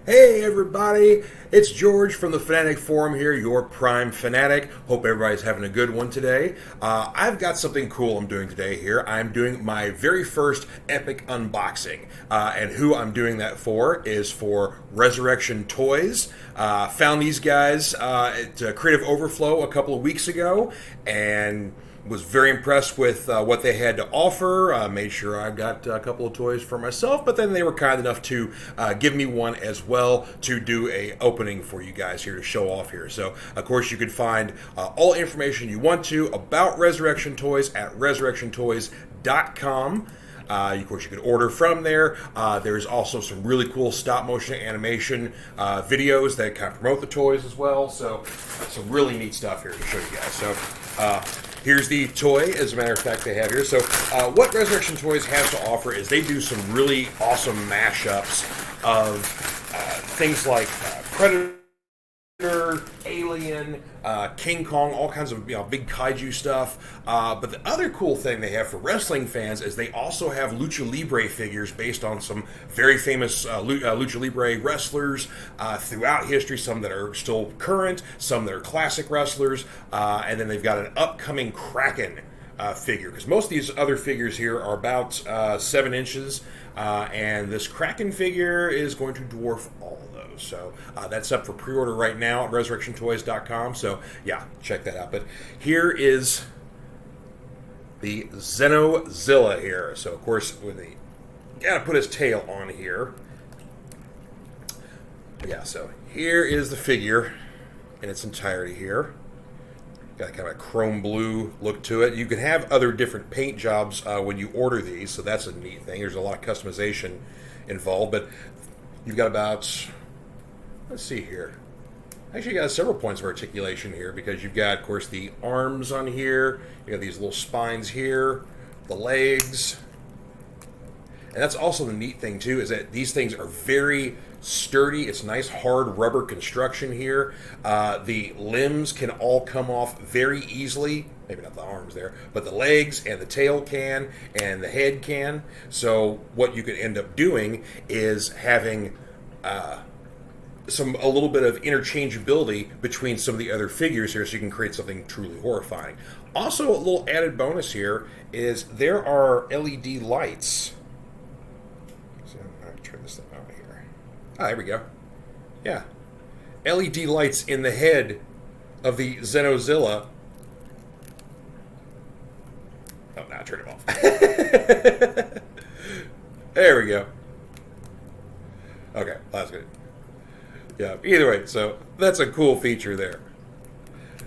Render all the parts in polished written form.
Hey everybody, it's George from the Fanatic Forum here, your Prime Fanatic. Hope everybody's having a good one today. I've got something cool I'm doing today here. I'm doing my very first epic unboxing. And who I'm doing that for is for Resurrection Toys. Found these guys at Creative Overflow a couple of weeks ago and was very impressed with what they had to offer. Made sure I got a couple of toys for myself, but then they were kind enough to give me one as well to do a opening for you guys here to show off here. So, of course, you can find all information you want to about Resurrection Toys at resurrectiontoys.com. Of course, you can order from there. There's also some really cool stop motion animation videos that kind of promote the toys as well. So, some really neat stuff here to show you guys. So, here's the toy, as a matter of fact, they have here. So, what Resurrection Toys has to offer is they do some really awesome mashups of things like Predator, Alien, King Kong, all kinds of big kaiju stuff. But the other cool thing they have for wrestling fans is they also have Lucha Libre figures based on some very famous Lucha Libre wrestlers throughout history, some that are still current, some that are classic wrestlers, and then they've got an upcoming Kraken figure, because most of these other figures here are about 7 inches, and this Kraken figure is going to dwarf all of those. So that's up for pre-order right now at resurrectiontoys.com. So yeah, check that out. But here is the ZenoZilla here. So of course, with the gotta put his tail on here. Yeah, so here is the figure in its entirety here. Got kind of a chrome blue look to it. You can have other different paint jobs when you order these, so that's a neat thing. There's a lot of customization involved, but you've got about, let's see here. Actually, you got several points of articulation here, because you've got, of course, the arms on here. You got these little spines here, the legs. And that's also the neat thing, too, is that these things are very sturdy. It's nice hard rubber construction here. The limbs can all come off very easily. Maybe not the arms there, but the legs and the tail can, and the head can. So what you could end up doing is having a little bit of interchangeability between some of the other figures here, so you can create something truly horrifying. Also, a little added bonus here is there are LED lights. Turn this thing out here. Ah, there we go. Yeah. LED lights in the head of the ZenoZilla. Oh, now turn it off. There we go. Okay, that's good. Yeah, either way, so that's a cool feature there.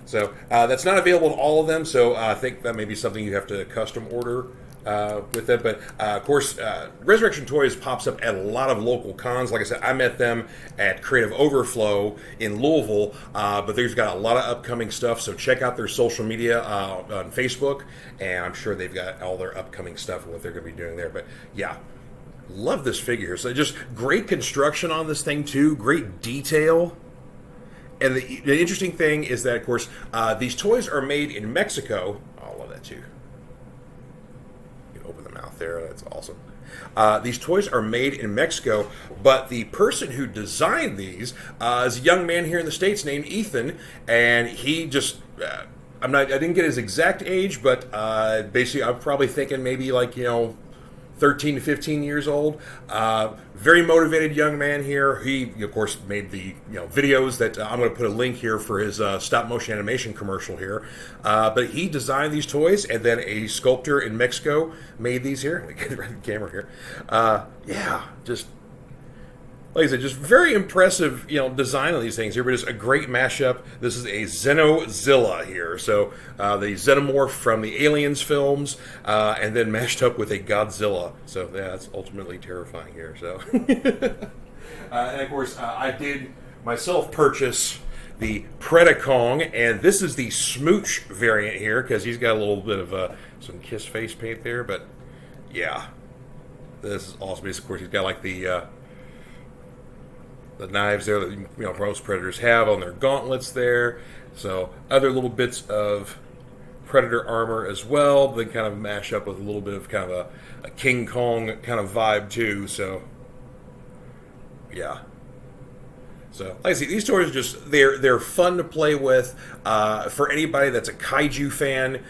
So that's not available in all of them, so I think that may be something you have to custom order with them. But of course, Resurrection Toys pops up at a lot of local cons. Like I said, I met them at Creative Overflow in Louisville, but they've got a lot of upcoming stuff, so check out their social media on Facebook, and I'm sure they've got all their upcoming stuff and what they're going to be doing there. But yeah, love this figure. So just great construction on this thing too, great detail. And the interesting thing is that, of course, these toys are made in Mexico. Oh, I love that too. You can open the mouth there. That's awesome. These toys are made in Mexico, but the person who designed these is a young man here in the States named Ethan, and he just... I didn't get his exact age, but basically I'm probably thinking maybe 13 to 15 years old. Very motivated young man here. He, of course, made the videos that I'm going to put a link here for his stop motion animation commercial here. But he designed these toys, and then a sculptor in Mexico made these here. Let me get right the camera here. Yeah, just like I said, just very impressive, design of these things here, but it's a great mashup. This is a ZenoZilla here. So the Xenomorph from the Aliens films, and then mashed up with a Godzilla. So yeah, that's ultimately terrifying here. So, and of course, I did myself purchase the Predacong, and this is the Smooch variant here, because he's got a little bit of some kiss face paint there. But yeah, this is awesome. Of course, he's got like the knives there that most predators have on their gauntlets there. So other little bits of predator armor as well. They kind of mash up with a little bit of kind of a King Kong kind of vibe too. So yeah, So, like I say, these toys are just they're fun to play with. For anybody that's a kaiju fan,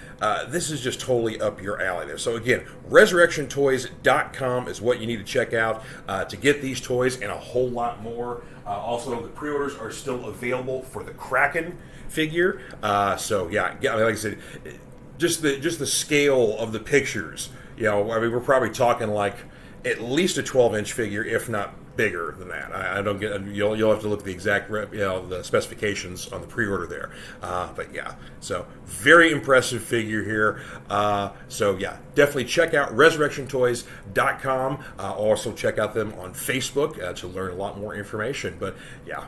this is just totally up your alley there. So again, resurrectiontoys.com is what you need to check out to get these toys and a whole lot more. Also, the pre-orders are still available for the Kraken figure. So yeah, like I said, just the scale of the pictures. You know, I mean, we're probably talking like at least a 12-inch figure, if not bigger than that. I don't get. You'll have to look at the exact the specifications on the pre-order there. But yeah, so very impressive figure here. So yeah, definitely check out resurrectiontoys.com. Also check out them on Facebook to learn a lot more information. But yeah.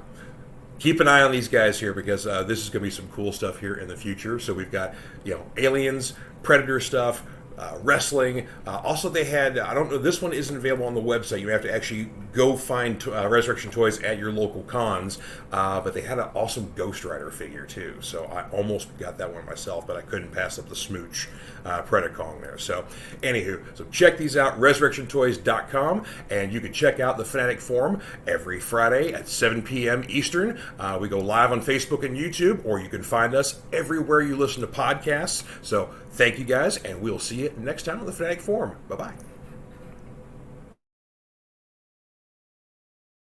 Keep an eye on these guys here because this is going to be some cool stuff here in the future. So we've got aliens, Predator stuff, wrestling. Also, they had, I don't know, this one isn't available on the website. You have to actually go find Resurrection Toys at your local cons. But they had an awesome Ghost Rider figure too. So I almost got that one myself, but I couldn't pass up the smooch Predacon there. So anywho, so check these out, resurrectiontoys.com, and you can check out the Fanatic Forum every Friday at 7 p.m. Eastern. We go live on Facebook and YouTube, or you can find us everywhere you listen to podcasts. So thank you guys, and we'll see you next time on the Fanatic Forum. Bye-bye.